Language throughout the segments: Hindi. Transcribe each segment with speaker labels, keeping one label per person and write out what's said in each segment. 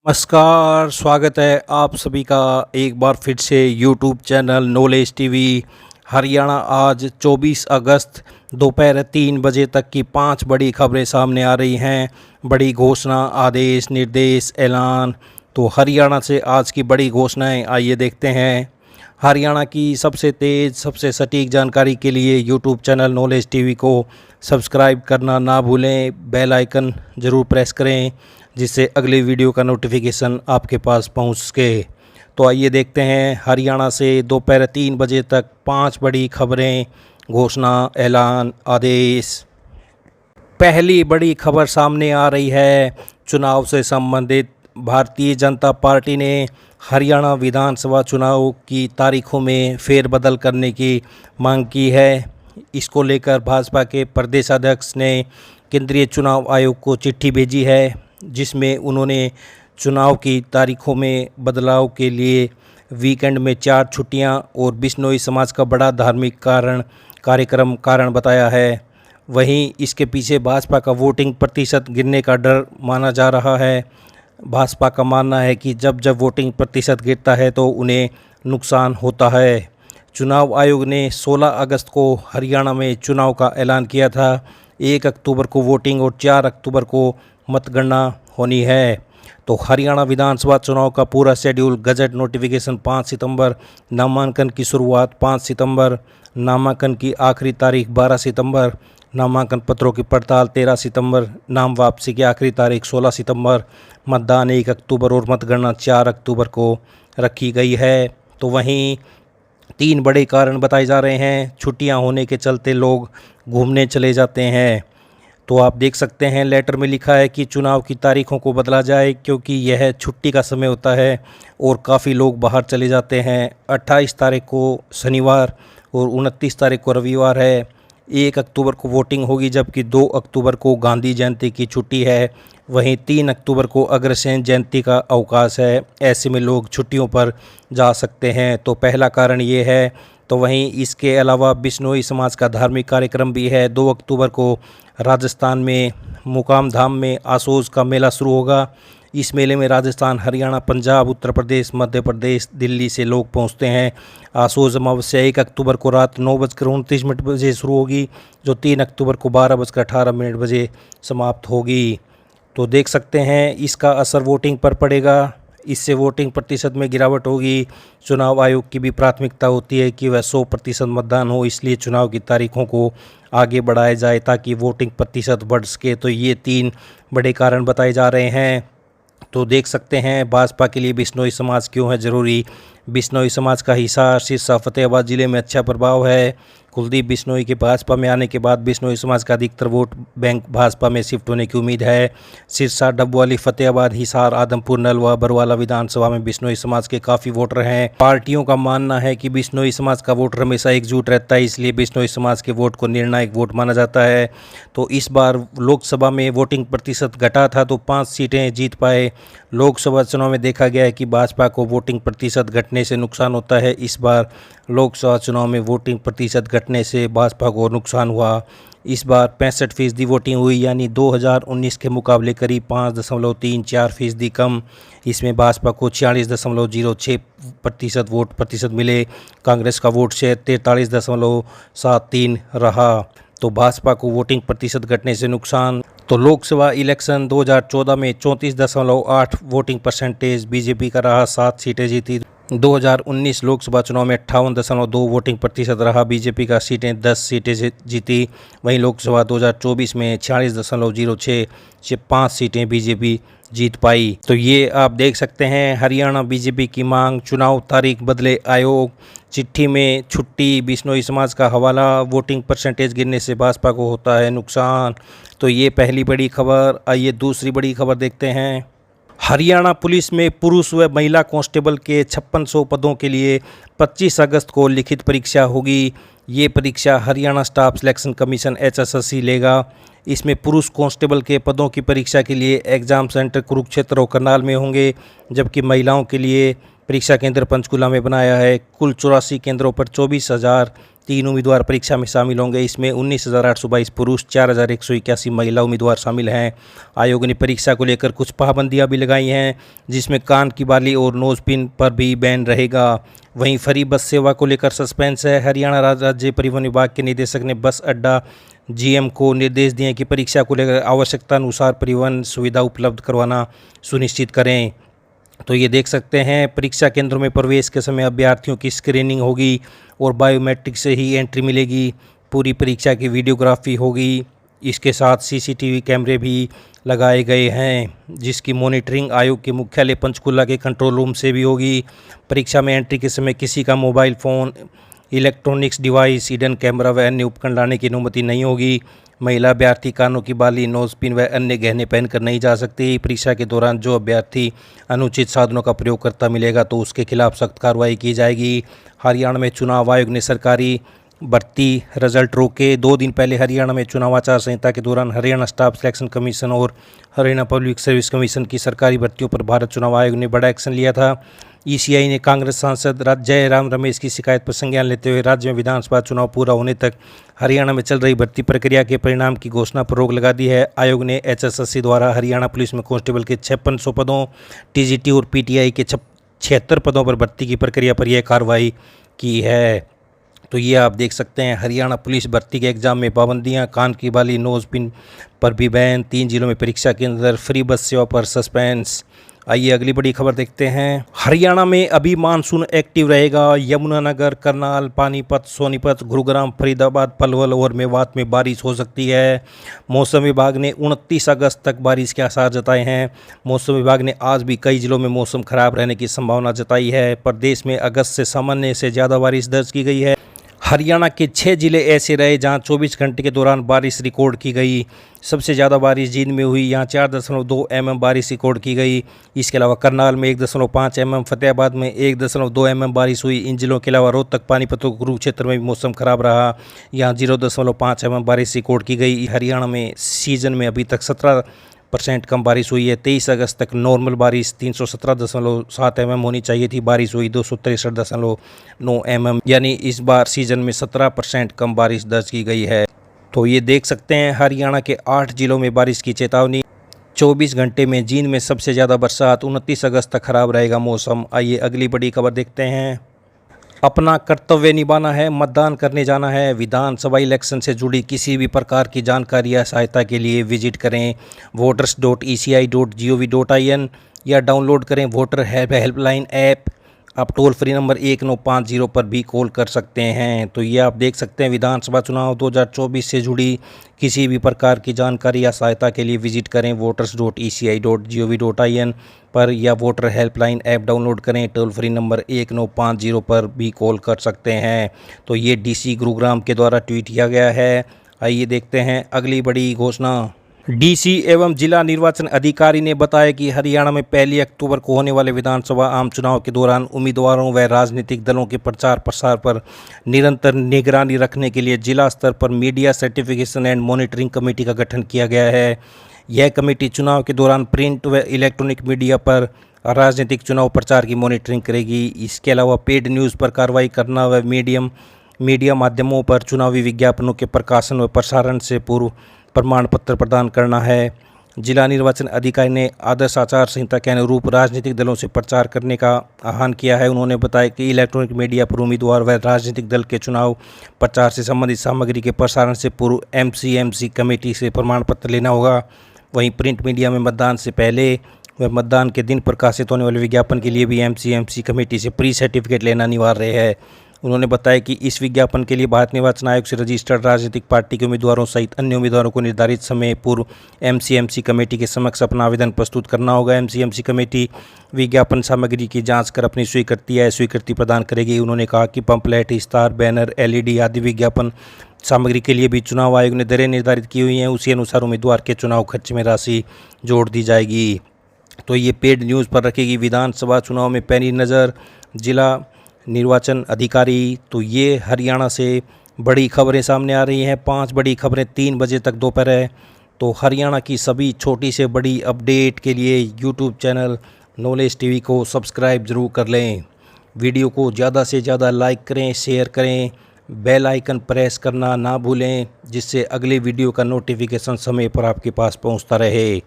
Speaker 1: नमस्कार, स्वागत है आप सभी का एक बार फिर से YouTube channel knowledge TV Haryana. आज 24 अगस्त दोपहर 3 बजे तक की 5 बड़ी खबरें सामने आ रही हैं। बड़ी घोषणा, आदेश, निर्देश, ऐलान। तो हरियाणा से आज की बड़ी घोषणाएं आइए देखते हैं। हरियाणा की सबसे तेज़, सबसे सटीक जानकारी के लिए यूट्यूब चैनल नॉलेज टीवी को सब्सक्राइब करना ना भूलें। बेल आइकन ज़रूर प्रेस करें जिससे अगली वीडियो का नोटिफिकेशन आपके पास पहुंच सके। तो आइए देखते हैं हरियाणा से दोपहर 3 बजे तक 5 बड़ी खबरें, घोषणा, ऐलान, आदेश। पहली बड़ी खबर सामने आ रही है चुनाव से संबंधित। भारतीय जनता पार्टी ने हरियाणा विधानसभा चुनाव की तारीखों में फेरबदल करने की मांग की है। इसको लेकर भाजपा के प्रदेशाध्यक्ष ने केंद्रीय चुनाव आयोग को चिट्ठी भेजी है, जिसमें उन्होंने चुनाव की तारीखों में बदलाव के लिए वीकेंड में 4 छुट्टियां और बिश्नोई समाज का बड़ा धार्मिक कार्यक्रम कारण बताया है। वहीं इसके पीछे भाजपा का वोटिंग प्रतिशत गिरने का डर माना जा रहा है। भाजपा का मानना है कि जब जब वोटिंग प्रतिशत गिरता है तो उन्हें नुकसान होता है। चुनाव आयोग ने 16 अगस्त को हरियाणा में चुनाव का ऐलान किया था। 1 अक्टूबर को वोटिंग और 4 अक्टूबर को मतगणना होनी है। तो हरियाणा विधानसभा चुनाव का पूरा शेड्यूल, गजट नोटिफिकेशन 5 सितंबर, नामांकन की शुरुआत 5 सितंबर, नामांकन की आखिरी तारीख 12 सितंबर, नामांकन पत्रों की पड़ताल 13 सितंबर, नाम वापसी की आखिरी तारीख 16 सितंबर, मतदान 1 अक्टूबर और मतगणना 4 अक्टूबर को रखी गई है। तो वहीं 3 बड़े कारण बताए जा रहे हैं। छुट्टियां होने के चलते लोग घूमने चले जाते हैं। तो आप देख सकते हैं लेटर में लिखा है कि चुनाव की तारीखों को बदला जाए क्योंकि यह छुट्टी का समय होता है और काफ़ी लोग बाहर चले जाते हैं। 28 तारीख को शनिवार और 29 तारीख को रविवार है। 1 अक्टूबर को वोटिंग होगी, जबकि 2 अक्टूबर को गांधी जयंती की छुट्टी है। वहीं 3 अक्टूबर को अग्रसेन जयंती का अवकाश है। ऐसे में लोग छुट्टियों पर जा सकते हैं। तो पहला कारण ये है। तो वहीं इसके अलावा बिश्नोई समाज का धार्मिक कार्यक्रम भी है। 2 अक्टूबर को राजस्थान में मुकाम धाम में आसोज का मेला शुरू होगा। इस मेले में राजस्थान, हरियाणा, पंजाब, उत्तर प्रदेश, मध्य प्रदेश, दिल्ली से लोग पहुंचते हैं। आसोज अमावस्या 1 अक्टूबर को रात 9:29 बजे शुरू होगी, जो 3 अक्टूबर को 12:18 बजे समाप्त होगी। तो देख सकते हैं इसका असर वोटिंग पर पड़ेगा। इससे वोटिंग प्रतिशत में गिरावट होगी। चुनाव आयोग की भी प्राथमिकता होती है कि वह 100% मतदान हो, इसलिए चुनाव की तारीखों को आगे बढ़ाया जाए ताकि वोटिंग प्रतिशत बढ़ सके। तो ये 3 बड़े कारण बताए जा रहे हैं। तो देख सकते हैं भाजपा के लिए बिश्नोई समाज क्यों है ज़रूरी। बिश्नोई समाज का हिसार, सिरसा, फतेहाबाद जिले में अच्छा प्रभाव है। कुलदीप बिश्नोई के भाजपा में आने के बाद बिश्नोई समाज का अधिकतर वोट बैंक भाजपा में शिफ्ट होने की उम्मीद है। सिरसा, डबवाली, फतेहाबाद, हिसार, आदमपुर, नलवा, बरवाला विधानसभा में बिश्नोई समाज के काफ़ी वोटर हैं। पार्टियों का मानना है कि बिश्नोई समाज का वोटर हमेशा एकजुट रहता है, इसलिए बिश्नोई समाज के वोट को निर्णायक वोट माना जाता है। तो इस बार लोकसभा में वोटिंग प्रतिशत घटा था तो 5 सीटें जीत पाए। लोकसभा चुनाव में देखा गया है कि भाजपा को वोटिंग प्रतिशत घटने से नुकसान होता है। इस बार लोकसभा चुनाव में वोटिंग प्रतिशत घटने से भाजपा को नुकसान हुआ। इस बार 65% वोटिंग हुई, यानी 2019 के मुकाबले करीब 5.34% कम। इसमें भाजपा को 46.06% वोट प्रतिशत मिले। कांग्रेस का वोट शेयर 43.73 रहा। तो भाजपा को वोटिंग प्रतिशत घटने से नुकसान। तो लोकसभा इलेक्शन 2014 में 34.8 वोटिंग परसेंटेज बीजेपी का रहा, 7 सीटें जीती। 2019 लोकसभा चुनाव में 58.2 वोटिंग प्रतिशत रहा, बीजेपी का सीटें 10 सीटें जीती। वहीं लोकसभा 2024 में 46.06 से 5 सीटें बीजेपी जीत पाई। तो ये आप देख सकते हैं हरियाणा बीजेपी की मांग, चुनाव तारीख बदले आयोग, चिट्ठी में छुट्टी, बिश्नोई समाज का हवाला, वोटिंग परसेंटेज गिरने से भाजपा को होता है नुकसान। तो ये पहली बड़ी खबर। आइए दूसरी बड़ी खबर देखते हैं। हरियाणा पुलिस में पुरुष व महिला कांस्टेबल के 5600 पदों के लिए 25 अगस्त को लिखित परीक्षा होगी। ये परीक्षा Haryana staff selection commission HSSC लेगा। इसमें पुरुष कांस्टेबल के पदों की परीक्षा के लिए एग्ज़ाम सेंटर कुरुक्षेत्र और करनाल में होंगे, जबकि महिलाओं के लिए परीक्षा केंद्र पंचकूला में बनाया है। कुल 84 केंद्रों पर 3 उम्मीदवार परीक्षा में शामिल होंगे। इसमें 19,822 पुरुष, 4,181 महिला उम्मीदवार शामिल हैं। आयोग ने परीक्षा को लेकर कुछ पाबंदियां भी लगाई हैं, जिसमें कान की बाली और नोज पिन पर भी बैन रहेगा। वहीं फ्री बस सेवा को लेकर सस्पेंस है। हरियाणा राज्य परिवहन विभाग के निदेशक ने बस अड्डा जीएम को निर्देश दिए कि परीक्षा को लेकर आवश्यकता अनुसार परिवहन सुविधा उपलब्ध करवाना सुनिश्चित करें। तो ये देख सकते हैं, परीक्षा केंद्रों में प्रवेश के समय अभ्यर्थियों की स्क्रीनिंग होगी और बायोमेट्रिक से ही एंट्री मिलेगी। पूरी परीक्षा की वीडियोग्राफी होगी। इसके साथ सीसीटीवी कैमरे भी लगाए गए हैं, जिसकी मॉनिटरिंग आयोग के मुख्यालय पंचकुला के कंट्रोल रूम से भी होगी। परीक्षा में एंट्री के समय किसी का mobile phone, electronics device, hidden camera व अन्य उपकरण लाने की अनुमति नहीं होगी। महिला अभ्यर्थी कानों की बाली, नोज पिन व अन्य गहने पहनकर नहीं जा सकती। परीक्षा के दौरान जो अभ्यर्थी अनुचित साधनों का प्रयोग करता मिलेगा तो उसके खिलाफ सख्त कार्रवाई की जाएगी। हरियाणा में चुनाव आयोग ने सरकारी भर्ती रिजल्ट रोके। 2 दिन पहले हरियाणा में चुनाव आचार संहिता के दौरान हरियाणा स्टाफ सिलेक्शन कमीशन और हरियाणा पब्लिक सर्विस कमीशन की सरकारी भर्तियों पर भारत चुनाव आयोग ने बड़ा एक्शन लिया था। ईसीआई ने कांग्रेस सांसद जयराम रमेश की शिकायत पर संज्ञान लेते हुए राज्य में विधानसभा चुनाव पूरा होने तक हरियाणा में चल रही भर्ती प्रक्रिया के परिणाम की घोषणा पर रोक लगा दी है। आयोग ने एचएसएससी द्वारा हरियाणा पुलिस में कांस्टेबल के 5600 पदों, टीजीटी और पीटीआई के 76 पदों पर भर्ती की प्रक्रिया पर यह कार्रवाई की है। तो ये आप देख सकते हैं, हरियाणा पुलिस भर्ती के एग्जाम में पाबंदियां, कान की बाली, नोज पिन पर भी बैन, 3 जिलों में परीक्षा के अंदर फ्री बस सेवा पर सस्पेंस। आइए अगली बड़ी खबर देखते हैं। हरियाणा में अभी मानसून एक्टिव रहेगा। यमुनानगर, करनाल, पानीपत, सोनीपत, गुरुग्राम, फरीदाबाद, पलवल और मेवात में बारिश हो सकती है। मौसम विभाग ने 29 अगस्त तक बारिश के आसार जताए हैं। मौसम विभाग ने आज भी कई जिलों में मौसम खराब रहने की संभावना जताई है। प्रदेश में अगस्त से सामान्य से ज़्यादा बारिश दर्ज की गई है। हरियाणा के 6 जिले ऐसे रहे जहां 24 घंटे के दौरान बारिश रिकॉर्ड की गई। सबसे ज़्यादा बारिश जींद में हुई, यहां 4.2 mm बारिश रिकॉर्ड की गई। इसके अलावा करनाल में 1.5 mm, फतेहाबाद में 1.2 mm बारिश हुई। इन जिलों के अलावा रोहतक, पानीपत और कुरुक्षेत्र में भी मौसम खराब रहा, यहां 0.5 mm बारिश रिकॉर्ड की गई। हरियाणा में सीजन में अभी तक 17% कम बारिश हुई है। 23 अगस्त तक नॉर्मल बारिश 317.7 mm होनी चाहिए थी, बारिश हुई 263.9 mm, यानी इस बार सीजन में 17% कम बारिश दर्ज की गई है। तो ये देख सकते हैं, हरियाणा के 8 जिलों में बारिश की चेतावनी। 24 घंटे में जींद में सबसे ज़्यादा बरसात। 29 अगस्त तक खराब रहेगा मौसम। आइए अगली बड़ी खबर देखते हैं। अपना कर्तव्य निभाना है, मतदान करने जाना है। विधानसभा इलेक्शन से जुड़ी किसी भी प्रकार की जानकारी या सहायता के लिए विजिट करें voters.eci.gov.in या डाउनलोड करें वोटर हेल्पलाइन ऐप। आप टोल फ्री नंबर 1950 पर भी कॉल कर सकते हैं। तो ये आप देख सकते हैं, विधानसभा चुनाव 2024 से जुड़ी किसी भी प्रकार की जानकारी या सहायता के लिए विजिट करें voters.eci.gov.in पर या वोटर हेल्पलाइन ऐप डाउनलोड करें। टोल फ्री नंबर 1950 पर भी कॉल कर सकते हैं। तो ये डीसी गुरुग्राम के द्वारा ट्वीट किया गया है। आइए देखते हैं अगली बड़ी घोषणा। डीसी एवं जिला निर्वाचन अधिकारी ने बताया कि हरियाणा में 1 अक्टूबर को होने वाले विधानसभा आम चुनाव के दौरान उम्मीदवारों व राजनीतिक दलों के प्रचार प्रसार पर निरंतर निगरानी रखने के लिए जिला स्तर पर media certification and monitoring committee का गठन किया गया है। यह कमेटी चुनाव के दौरान प्रिंट व इलेक्ट्रॉनिक मीडिया पर राजनीतिक चुनाव प्रचार की मॉनिटरिंग करेगी। इसके अलावा पेड न्यूज़ पर कार्रवाई करना व मीडिया माध्यमों पर चुनावी विज्ञापनों के प्रकाशन व प्रसारण से पूर्व प्रमाण पत्र प्रदान करना है। जिला निर्वाचन अधिकारी ने आदर्श आचार संहिता के अनुरूप राजनीतिक दलों से प्रचार करने का आह्वान किया है। उन्होंने बताया कि इलेक्ट्रॉनिक मीडिया पर उम्मीदवार व राजनीतिक दल के चुनाव प्रचार से संबंधित सामग्री के प्रसारण से पूर्व एमसीएमसी कमेटी से प्रमाण पत्र लेना होगा। वहीं प्रिंट मीडिया में मतदान से पहले व मतदान के दिन प्रकाशित होने वाले विज्ञापन के लिए भी एमसीएमसी कमेटी से प्री सर्टिफिकेट लेना अनिवार्य है। उन्होंने बताया कि इस विज्ञापन के लिए भारत निर्वाचन आयोग से रजिस्टर्ड राजनीतिक पार्टी के उम्मीदवारों सहित अन्य उम्मीदवारों को निर्धारित समय पूर्व एमसीएमसी कमेटी के समक्ष अपना आवेदन प्रस्तुत करना होगा। एमसीएमसी कमेटी विज्ञापन सामग्री की जांच कर अपनी स्वीकृति प्रदान करेगी। उन्होंने कहा कि पंपलेट, स्टार, बैनर, एलईडी आदि विज्ञापन सामग्री के लिए भी चुनाव आयोग ने दरें निर्धारित की हुई हैं। उसी अनुसार उम्मीदवार के चुनाव खर्च में राशि जोड़ दी जाएगी। तो ये पेड न्यूज़ पर रखेगी विधानसभा चुनाव में पैनी नज़र जिला निर्वाचन अधिकारी। तो ये हरियाणा से बड़ी खबरें सामने आ रही हैं। 5 बड़ी खबरें 3 बजे तक दोपहर है। तो हरियाणा की सभी छोटी से बड़ी अपडेट के लिए यूट्यूब चैनल नॉलेज टीवी को सब्सक्राइब ज़रूर कर लें। वीडियो को ज़्यादा से ज़्यादा लाइक करें, शेयर करें बेल आइकन प्रेस करना ना भूलें, जिससे अगले वीडियो का नोटिफिकेशन समय पर आपके पास पहुंचता रहे।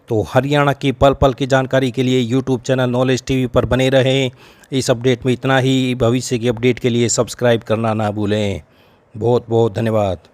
Speaker 1: तो हरियाणा की पल पल की जानकारी के लिए यूट्यूब चैनल नॉलेज टीवी पर बने रहें। इस अपडेट में इतना ही। भविष्य की अपडेट के लिए सब्सक्राइब करना ना भूलें। बहुत बहुत धन्यवाद।